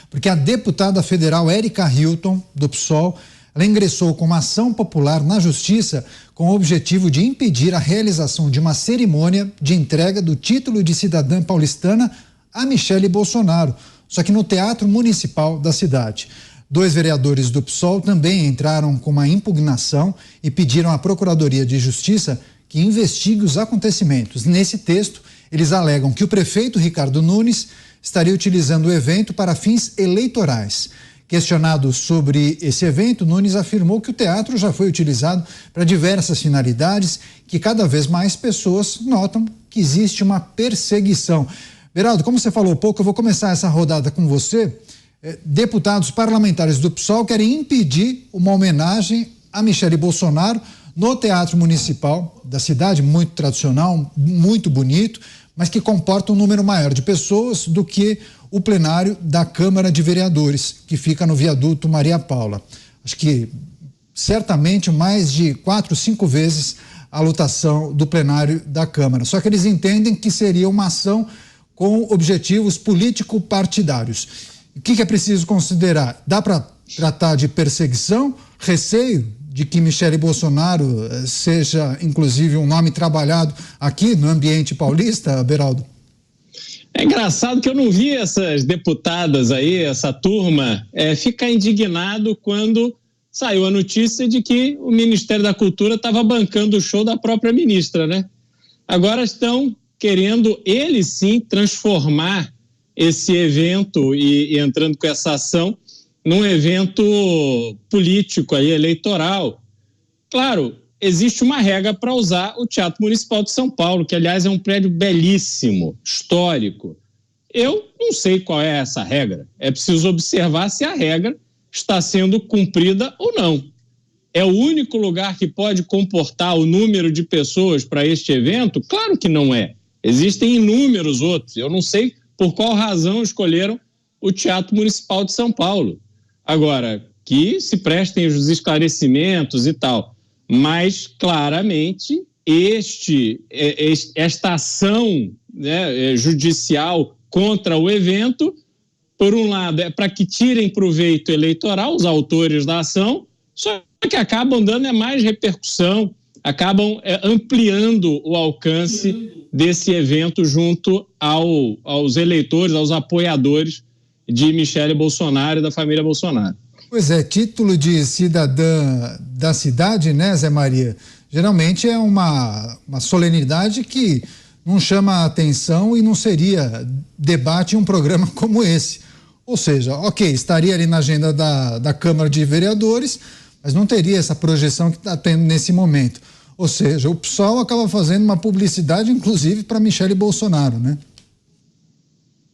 porque a deputada federal Érica Hilton, do PSOL, ela ingressou com uma ação popular na Justiça com o objetivo de impedir a realização de uma cerimônia de entrega do título de cidadã paulistana a Michele Bolsonaro, só que no Teatro Municipal da cidade. 2 vereadores do PSOL também entraram com uma impugnação e pediram à Procuradoria de Justiça que investigue os acontecimentos. Nesse texto, eles alegam que o prefeito Ricardo Nunes estaria utilizando o evento para fins eleitorais. Questionado sobre esse evento, Nunes afirmou que o teatro já foi utilizado para diversas finalidades, que cada vez mais pessoas notam que existe uma perseguição. Beraldo, como você falou pouco, eu vou começar essa rodada com você. Deputados parlamentares do PSOL querem impedir uma homenagem a Michele Bolsonaro no Teatro Municipal da cidade, muito tradicional, muito bonito, mas que comporta um número maior de pessoas do que o plenário da Câmara de Vereadores, que fica no viaduto Maria Paula. Acho que certamente mais de 4, 5 vezes a lotação do plenário da Câmara. Só que eles entendem que seria uma ação com objetivos político-partidários. O que é preciso considerar? Dá para tratar de perseguição, receio de que Michele Bolsonaro seja, inclusive, um nome trabalhado aqui no ambiente paulista, Beraldo? É engraçado que eu não vi essas deputadas aí, essa turma, ficar indignado quando saiu a notícia de que o Ministério da Cultura estava bancando o show da própria ministra, né? Agora estão querendo, eles sim, transformar esse evento e entrando com essa ação num evento político aí, eleitoral. Claro, existe uma regra para usar o Teatro Municipal de São Paulo, que aliás é um prédio belíssimo, histórico. Eu não sei qual é essa regra. É preciso observar se a regra está sendo cumprida ou não. É o único lugar que pode comportar o número de pessoas para este evento? Claro que não é. Existem inúmeros outros. Eu não sei por qual razão escolheram o Teatro Municipal de São Paulo. Agora, que se prestem os esclarecimentos e tal. Mas, claramente, esta ação, né, judicial contra o evento, por um lado, é para que tirem proveito eleitoral os autores da ação, só que acabam dando mais repercussão, acabam ampliando o alcance desse evento junto aos eleitores, aos apoiadores de Michele Bolsonaro e da família Bolsonaro. Pois é, título de cidadã da cidade, né, Zé Maria? Geralmente é uma solenidade que não chama a atenção e não seria debate em um programa como esse. Ou seja, ok, estaria ali na agenda da Câmara de Vereadores, mas não teria essa projeção que está tendo nesse momento. Ou seja, o PSOL acaba fazendo uma publicidade, inclusive, para Michele Bolsonaro, né?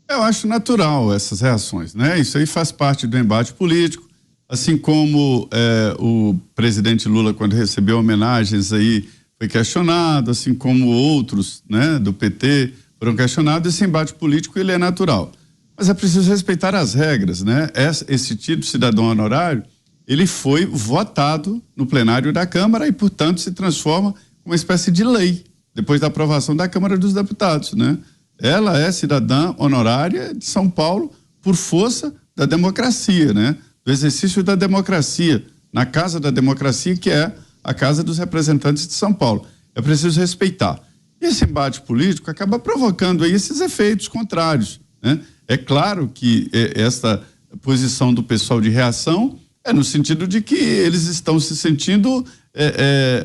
Eu acho natural essas reações, né? Isso aí faz parte do embate político, assim como o presidente Lula, quando recebeu homenagens aí, foi questionado, assim como outros, né, do PT foram questionados. Esse embate político, ele é natural. Mas é preciso respeitar as regras, né? Esse título de cidadão honorário, ele foi votado no plenário da Câmara e, portanto, se transforma em uma espécie de lei, depois da aprovação da Câmara dos Deputados, né? Ela é cidadã honorária de São Paulo por força da democracia, né? Do exercício da democracia, na Casa da Democracia, que é a Casa dos Representantes de São Paulo. É preciso respeitar. E esse embate político acaba provocando aí esses efeitos contrários, né? É claro que essa posição do pessoal de reação é no sentido de que eles estão se sentindo,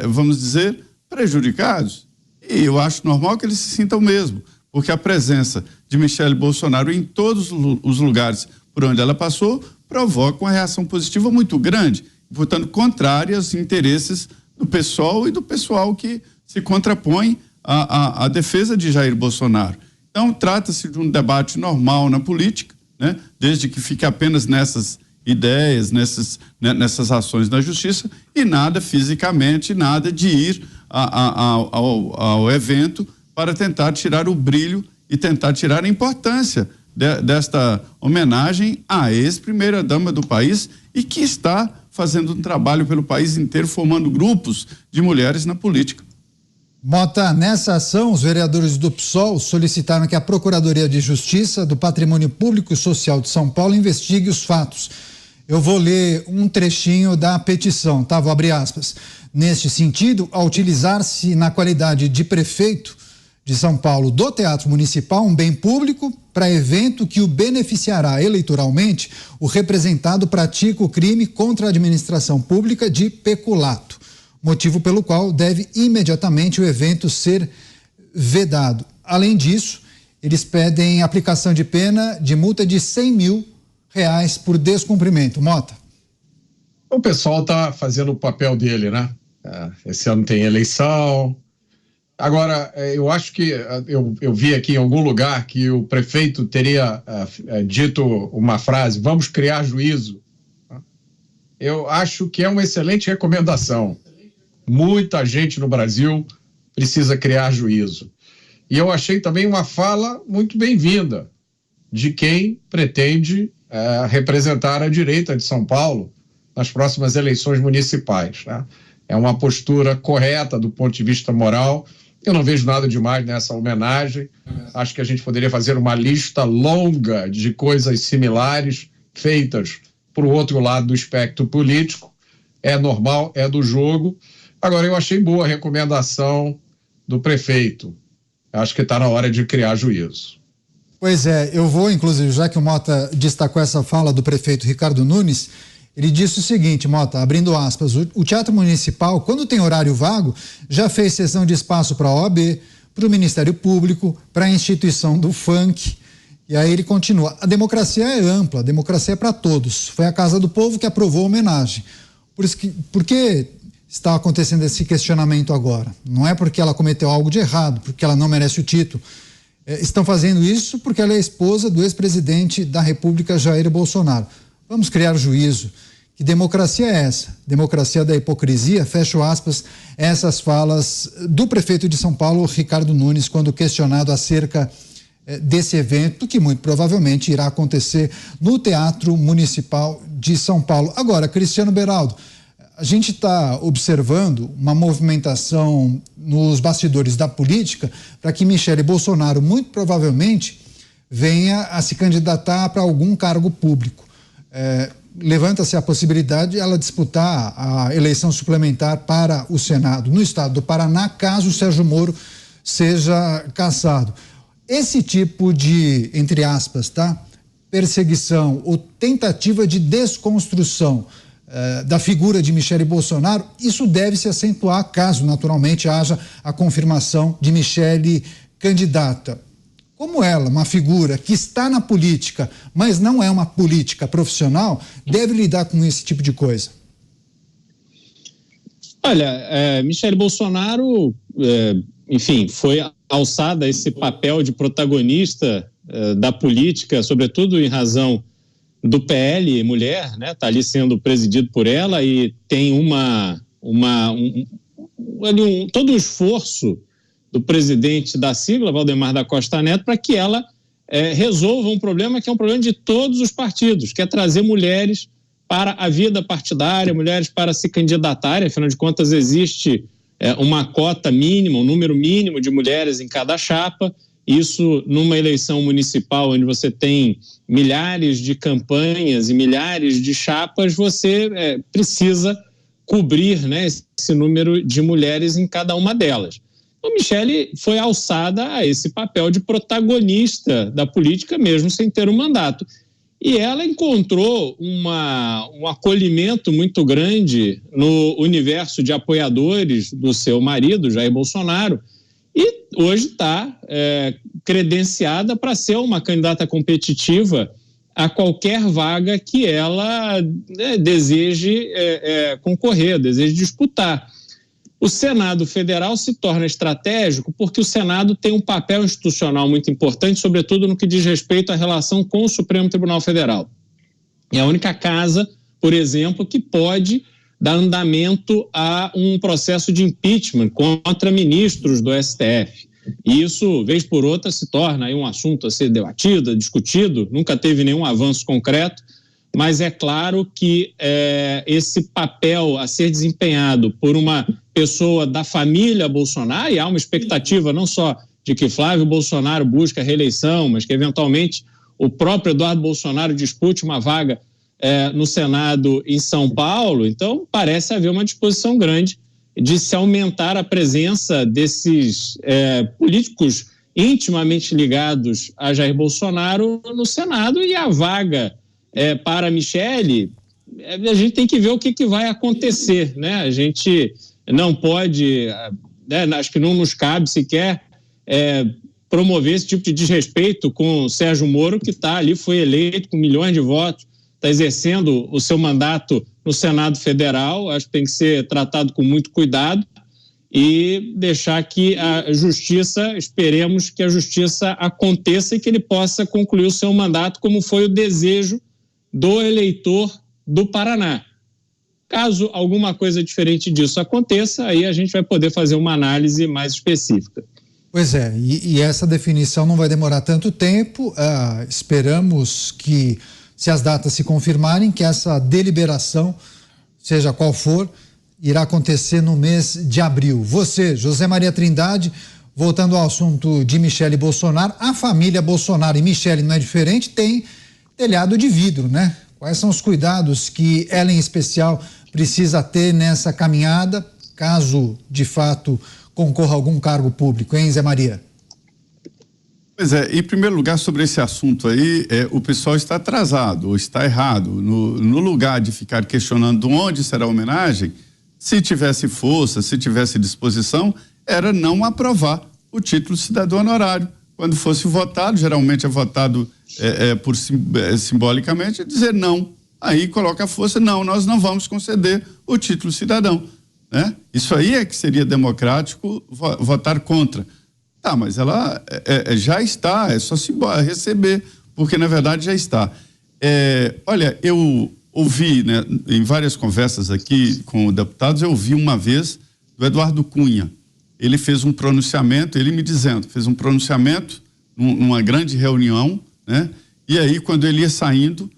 vamos dizer, prejudicados. E eu acho normal que eles se sintam mesmo, porque a presença de Michele Bolsonaro em todos os lugares por onde ela passou provoca uma reação positiva muito grande, portanto, contrária aos interesses do PSOL e do pessoal que se contrapõe à defesa de Jair Bolsonaro. Então, trata-se de um debate normal na política, né? Desde que fique apenas nessas ideias, nessas ações na justiça e nada fisicamente, nada de ir ao evento para tentar tirar o brilho e tentar tirar a importância desta homenagem à ex-primeira-dama do país e que está fazendo um trabalho pelo país inteiro, formando grupos de mulheres na política. Mota, nessa ação, os vereadores do PSOL solicitaram que a Procuradoria de Justiça do Patrimônio Público e Social de São Paulo investigue os fatos. Eu vou ler um trechinho da petição, tá? Vou abrir aspas. Neste sentido, ao utilizar-se na qualidade de prefeito de São Paulo do Teatro Municipal um bem público para evento que o beneficiará eleitoralmente, o representado pratica o crime contra a administração pública de peculato, motivo pelo qual deve imediatamente o evento ser vedado. Além disso, eles pedem aplicação de pena de multa de R$100 mil por descumprimento. Mota. O pessoal está fazendo o papel dele, né? Esse ano tem eleição. Agora, eu acho que eu vi aqui em algum lugar que o prefeito teria dito uma frase: vamos criar juízo. Eu acho que é uma excelente recomendação. Muita gente no Brasil precisa criar juízo. E eu achei também uma fala muito bem-vinda de quem pretende representar a direita de São Paulo nas próximas eleições municipais, né? É uma postura correta do ponto de vista moral. Eu não vejo nada demais nessa homenagem. Acho que a gente poderia fazer uma lista longa de coisas similares feitas para o outro lado do espectro político. É normal, é do jogo. Agora, eu achei boa a recomendação do prefeito. Acho que está na hora de criar juízo. Pois é, eu vou, inclusive, já que o Mota destacou essa fala do prefeito Ricardo Nunes, ele disse o seguinte, Mota, abrindo aspas, o Teatro Municipal, quando tem horário vago, já fez cessão de espaço para a OAB, para o Ministério Público, para a instituição do funk. E aí ele continua, a democracia é ampla, a democracia é para todos. Foi a Casa do Povo que aprovou a homenagem. Por que está acontecendo esse questionamento agora? Não é porque ela cometeu algo de errado, porque ela não merece o título. Estão fazendo isso porque ela é esposa do ex-presidente da República, Jair Bolsonaro. Vamos criar juízo. Que democracia é essa? Democracia da hipocrisia? Fecho aspas, essas falas do prefeito de São Paulo, Ricardo Nunes, quando questionado acerca desse evento, que muito provavelmente irá acontecer no Teatro Municipal de São Paulo. Agora, Cristiano Beraldo, a gente está observando uma movimentação nos bastidores da política para que Michele Bolsonaro, muito provavelmente, venha a se candidatar para algum cargo público. Levanta-se a possibilidade de ela disputar a eleição suplementar para o Senado no estado do Paraná, caso o Sérgio Moro seja cassado. Esse tipo de, entre aspas, tá, perseguição ou tentativa de desconstrução da figura de Michele Bolsonaro, isso deve se acentuar caso naturalmente haja a confirmação de Michele candidata. Como ela, uma figura que está na política, mas não é uma política profissional, deve lidar com esse tipo de coisa? Olha, Michele Bolsonaro, enfim, foi alçada a esse papel de protagonista da política, sobretudo em razão do PL mulher, né? Está ali sendo presidido por ela e tem todo um esforço do presidente da sigla, Valdemar da Costa Neto, para que ela resolva um problema que é um problema de todos os partidos, que é trazer mulheres para a vida partidária, mulheres para se candidatarem. Afinal de contas, existe uma cota mínima, um número mínimo de mulheres em cada chapa. Isso numa eleição municipal, onde você tem milhares de campanhas e milhares de chapas, você precisa cobrir, né, esse número de mulheres em cada uma delas. Então, Michele foi alçada a esse papel de protagonista da política, mesmo sem ter um mandato. E ela encontrou um acolhimento muito grande no universo de apoiadores do seu marido, Jair Bolsonaro, e hoje está credenciada para ser uma candidata competitiva a qualquer vaga que ela deseje concorrer, deseje disputar. O Senado Federal se torna estratégico porque o Senado tem um papel institucional muito importante, sobretudo no que diz respeito à relação com o Supremo Tribunal Federal. É a única casa, por exemplo, que pode dar andamento a um processo de impeachment contra ministros do STF. E isso, vez por outra, se torna aí um assunto a ser debatido, discutido, nunca teve nenhum avanço concreto, mas é claro que esse papel a ser desempenhado por uma pessoa da família Bolsonaro, e há uma expectativa não só de que Flávio Bolsonaro busque a reeleição, mas que eventualmente o próprio Eduardo Bolsonaro dispute uma vaga no Senado em São Paulo, então parece haver uma disposição grande de se aumentar a presença desses políticos intimamente ligados a Jair Bolsonaro no Senado, e a vaga para a Michele, a gente tem que ver o que vai acontecer, né? A gente não pode, acho que não nos cabe sequer promover esse tipo de desrespeito com o Sérgio Moro, que está ali, foi eleito com milhões de votos, está exercendo o seu mandato no Senado Federal. Acho que tem que ser tratado com muito cuidado e deixar que a justiça, esperemos que a justiça aconteça e que ele possa concluir o seu mandato como foi o desejo do eleitor do Paraná. Caso alguma coisa diferente disso aconteça, aí a gente vai poder fazer uma análise mais específica. Pois é, e essa definição não vai demorar tanto tempo. Esperamos que, se as datas se confirmarem, que essa deliberação, seja qual for, irá acontecer no mês de abril. Você, José Maria Trindade, voltando ao assunto de Michele Bolsonaro, a família Bolsonaro, e Michele não é diferente, tem telhado de vidro, né? Quais são os cuidados que ela, em especial, precisa ter nessa caminhada, caso, de fato, concorra a algum cargo público, hein, Zé Maria? Pois é, em primeiro lugar, sobre esse assunto aí, o pessoal está atrasado, ou está errado. No lugar de ficar questionando onde será a homenagem, se tivesse força, se tivesse disposição, era não aprovar o título de cidadão honorário. Quando fosse votado, geralmente é votado simbolicamente, dizer não. Aí coloca a força, não, nós não vamos conceder o título cidadão, né? Isso aí é que seria democrático votar contra. Tá, mas ela já está, é só receber, porque na verdade já está. Olha, eu ouvi, né, em várias conversas aqui com deputados, eu ouvi uma vez do Eduardo Cunha. Ele fez um pronunciamento, ele me dizendo, fez um pronunciamento numa grande reunião, né? E aí, quando ele ia saindo,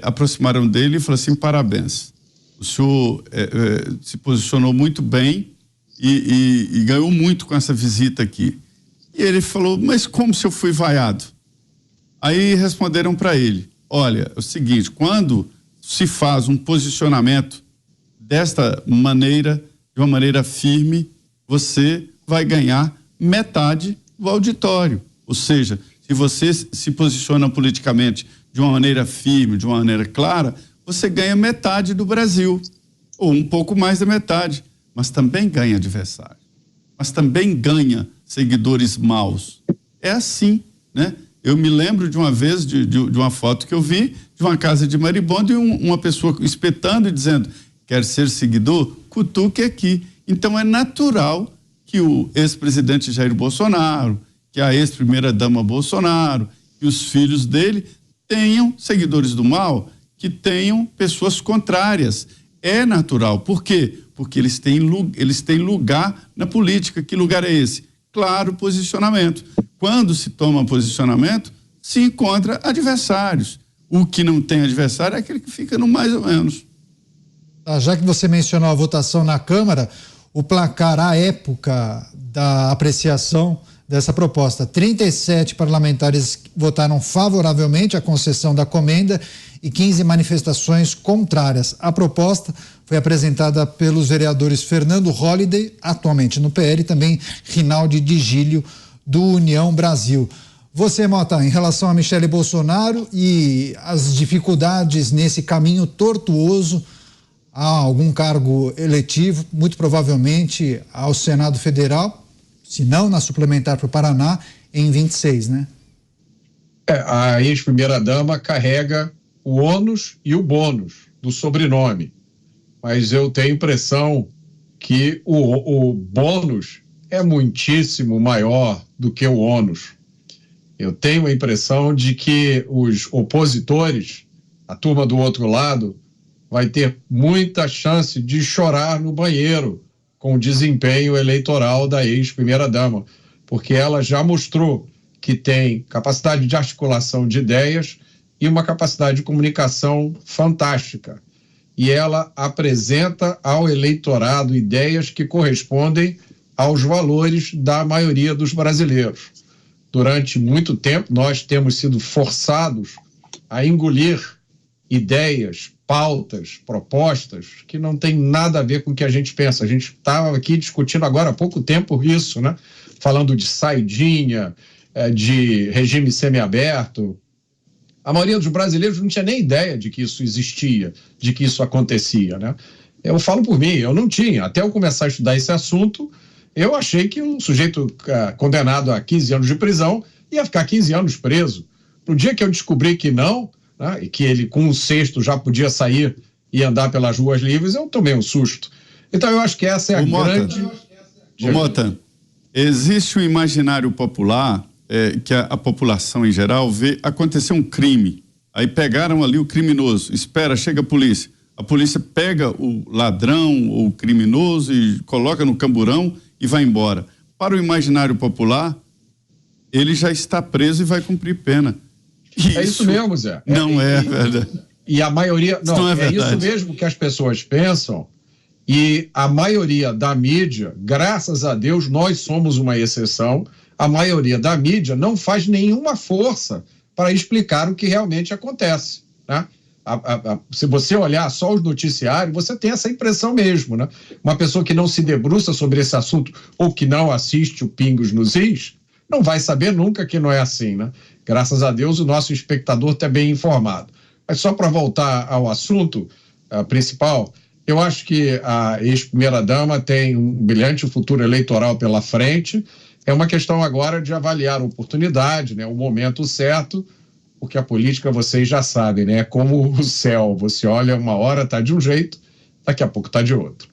aproximaram dele e falaram assim: parabéns, o senhor se posicionou muito bem e ganhou muito com essa visita aqui. E ele falou: mas como se eu fui vaiado? Aí responderam para ele: olha, é o seguinte, quando se faz um posicionamento desta maneira, de uma maneira firme, você vai ganhar metade do auditório. Ou seja, se você se posiciona politicamente de uma maneira firme, de uma maneira clara, você ganha metade do Brasil, ou um pouco mais da metade, mas também ganha adversário, mas também ganha seguidores maus. É assim, né? Eu me lembro de uma vez, de uma foto que eu vi, de uma casa de maribondo, e uma pessoa espetando e dizendo: quer ser seguidor? Cutuque aqui. Então é natural que o ex-presidente Jair Bolsonaro, que a ex-primeira-dama Bolsonaro, que os filhos dele tenham seguidores do mal, que tenham pessoas contrárias. É natural. Por quê? Porque eles têm lugar na política. Que lugar é esse? Claro, posicionamento. Quando se toma posicionamento, se encontra adversários. O que não tem adversário é aquele que fica no mais ou menos. Já que você mencionou a votação na Câmara, o placar à época da apreciação dessa proposta: 37 parlamentares votaram favoravelmente à concessão da comenda e 15 manifestações contrárias. A proposta foi apresentada pelos vereadores Fernando Holliday, atualmente no PL, e também Rinaldi Digílio, do União Brasil. Você, Mota, em relação a Michele Bolsonaro e as dificuldades nesse caminho tortuoso a algum cargo eletivo, muito provavelmente ao Senado Federal, se não na suplementar para o Paraná, em 26, né? A ex-primeira-dama carrega o ônus e o bônus do sobrenome, mas eu tenho a impressão que o bônus é muitíssimo maior do que o ônus. Eu tenho a impressão de que os opositores, a turma do outro lado, vai ter muita chance de chorar no banheiro com o desempenho eleitoral da ex-primeira-dama, porque ela já mostrou que tem capacidade de articulação de ideias e uma capacidade de comunicação fantástica. E ela apresenta ao eleitorado ideias que correspondem aos valores da maioria dos brasileiros. Durante muito tempo, nós temos sido forçados a engolir ideias, pautas, propostas que não tem nada a ver com o que a gente pensa. A gente estava aqui discutindo agora há pouco tempo isso, né? Falando de saidinha, de regime semiaberto. A maioria dos brasileiros não tinha nem ideia de que isso existia, de que isso acontecia, né? Eu falo por mim, eu não tinha. Até eu começar a estudar esse assunto, eu achei que um sujeito condenado a 15 anos de prisão ia ficar 15 anos preso. No dia que eu descobri que não, né, e que ele com um sexto já podia sair e andar pelas ruas livres, eu tomei um susto. Então eu acho que essa é a grande... Mota, existe um imaginário popular que a população em geral vê acontecer um crime. Aí pegaram ali o criminoso, espera, chega a polícia pega o ladrão ou o criminoso e coloca no camburão e vai embora. Para o imaginário popular, ele já está preso e vai cumprir pena. É isso mesmo, Zé. Não é verdade. E a maioria... Não, é isso mesmo que as pessoas pensam, e a maioria da mídia, graças a Deus, nós somos uma exceção, a maioria da mídia não faz nenhuma força para explicar o que realmente acontece, né? Se você olhar só os noticiários, você tem essa impressão mesmo, né? Uma pessoa que não se debruça sobre esse assunto ou que não assiste o Pingos nos Is, não vai saber nunca que não é assim, né? Graças a Deus, o nosso espectador está bem informado. Mas só para voltar ao assunto principal, eu acho que a ex-primeira-dama tem um brilhante futuro eleitoral pela frente. É uma questão agora de avaliar a oportunidade, né? O momento certo, porque a política, vocês já sabem, né? É como o céu, você olha uma hora está de um jeito, daqui a pouco está de outro.